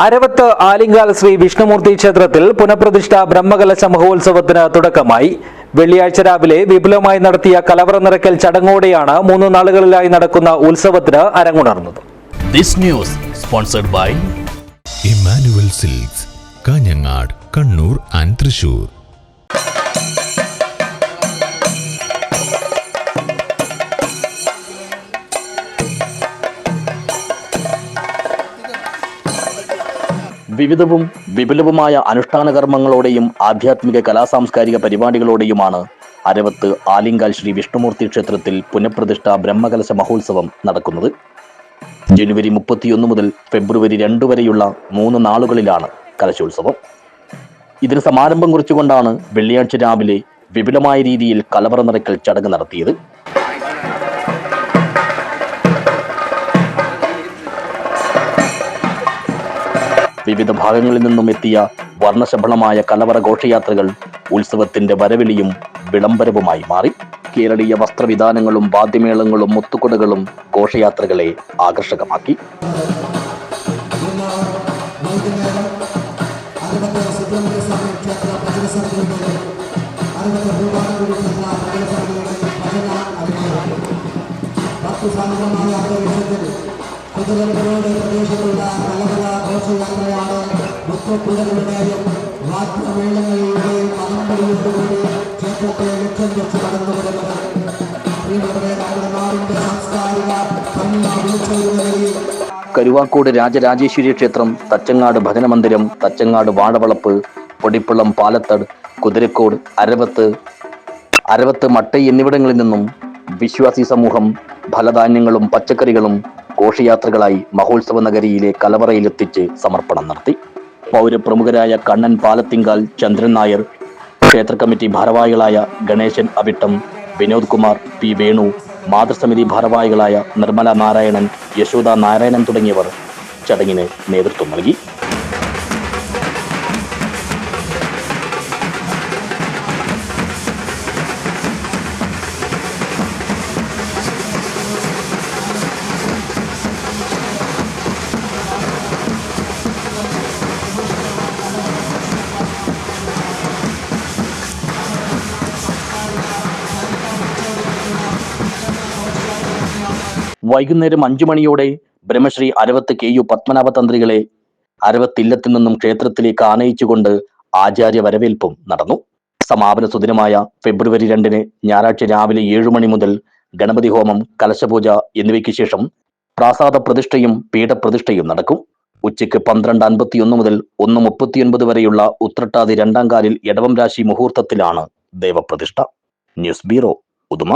അരവത്ത് ആലിങ്കാൽ ശ്രീ വിഷ്ണുമൂർത്തി ക്ഷേത്രത്തിൽ പുനഃപ്രതിഷ്ഠ ബ്രഹ്മകലശ മഹോത്സവത്തിന് തുടക്കമായി. വെള്ളിയാഴ്ച രാവിലെ വിപുലമായി നടത്തിയ കലവറ നിറയ്ക്കൽ ചടങ്ങോടെയാണ് 3 നാളുകളിലായി നടക്കുന്ന ഉത്സവത്തിന് അരങ്ങുണർന്നത്. This news sponsored by Emmanuel Silks, Kanhangad, Kannur and Thrissur. വിവിധവും വിപുലവുമായ അനുഷ്ഠാന കർമ്മങ്ങളോടെയും ആധ്യാത്മിക കലാസാംസ്കാരിക പരിപാടികളോടെയുമാണ് അരവത്ത് ആലിങ്കാൽ ശ്രീ വിഷ്ണുമൂർത്തി ക്ഷേത്രത്തിൽ പുനഃപ്രതിഷ്ഠ ബ്രഹ്മകലശ മഹോത്സവം നടക്കുന്നത്. ജനുവരി 31 മുതൽ ഫെബ്രുവരി 2 വരെയുള്ള 3 നാളുകളിലാണ് കലശോത്സവം. ഇതിന് സമാരംഭം കുറിച്ചുകൊണ്ടാണ് വെള്ളിയാഴ്ച രാവിലെ വിപുലമായ രീതിയിൽ കലവറ നിറയ്ക്കൽ ചടങ്ങ് നടത്തിയത്. വിവിധ ഭാഗങ്ങളിൽ നിന്നും എത്തിയ വർണ്ണശബളമായ കലവറ ഘോഷയാത്രകൾ ഉത്സവത്തിന്റെ വരവിളിയും വിളംബരവുമായി മാറി. കേരളീയ വസ്ത്രവിധാനങ്ങളും വാദ്യമേളങ്ങളും മുത്തുകുടകളും ഘോഷയാത്രകളെ ആകർഷകമാക്കി. പ്രദേശത്തുള്ള കലവറ ഘോഷയാത്രയാണ്. മുത്തുകുടകളുടെയും വാദ്യമേളങ്ങളുടെയും അലമ്പടിയോടുകൂടി ക്ഷേത്രത്തെ ലക്ഷ്യം വെച്ച് കടന്നു വരുന്നത്. പ്രിയപ്പെട്ടവരെ, നമ്മുടെ നാടിന്റെ സാംസ്കാരിക ഭംഗി വിളിച്ചൊരുങ്ങലിൽ കരുവാക്കോട് രാജരാജേശ്വരി ക്ഷേത്രം, തച്ചങ്ങാട് ഭജനമന്ദിരം, തച്ചങ്ങാട് വാഴവളപ്പ്, പൊടിപ്പള്ളം, പാലത്തട്, കുതിരക്കോട്, അരവത്ത് മട്ടൈ എന്നിവിടങ്ങളിൽ നിന്നും വിശ്വാസി സമൂഹം ഫലധാന്യങ്ങളും പച്ചക്കറികളും ഘോഷയാത്രകളായി മഹോത്സവ നഗരിയിലെ കലവറയിലെത്തിച്ച് സമർപ്പണം നടത്തി. പൗരപ്രമുഖരായ കണ്ണൻ പാലത്തിങ്കാൽ, ചന്ദ്രൻ നായർ, ക്ഷേത്ര കമ്മിറ്റി ഭാരവാഹികളായ ഗണേശൻ അവിട്ടം, വിനോദ് കുമാർ, പി വേണു, മാതൃസമിതി ഭാരവാഹികളായ നിർമ്മല നാരായണൻ, യശോദ നാരായണൻ തുടങ്ങിയവർ ചടങ്ങിന് നേതൃത്വം നൽകി. വൈകുന്നേരം 5 മണിയോടെ ബ്രഹ്മശ്രീ അരവത്ത് KU പത്മനാഭ തന്ത്രികളെ അരവത്തില്ലത്തിൽ നിന്നും ക്ഷേത്രത്തിലേക്ക് ആനയിച്ചുകൊണ്ട് ആചാര്യ വരവേൽപ്പും നടന്നു. സമാപന സുദിനമായ ഫെബ്രുവരി 2 ഞായറാഴ്ച രാവിലെ 7 മണി മുതൽ ഗണപതി ഹോമം, കലശപൂജ എന്നിവയ്ക്ക് ശേഷം പ്രാസാദ പ്രതിഷ്ഠയും പീഠപ്രതിഷ്ഠയും നടക്കും. ഉച്ചയ്ക്ക് 12:51 മുതൽ 1:39 വരെയുള്ള ഉത്രട്ടാതി 2ാം കാലിൽ എടവം രാശി മുഹൂർത്തത്തിലാണ് ദേവപ്രതിഷ്ഠ. News bureau, Uduma.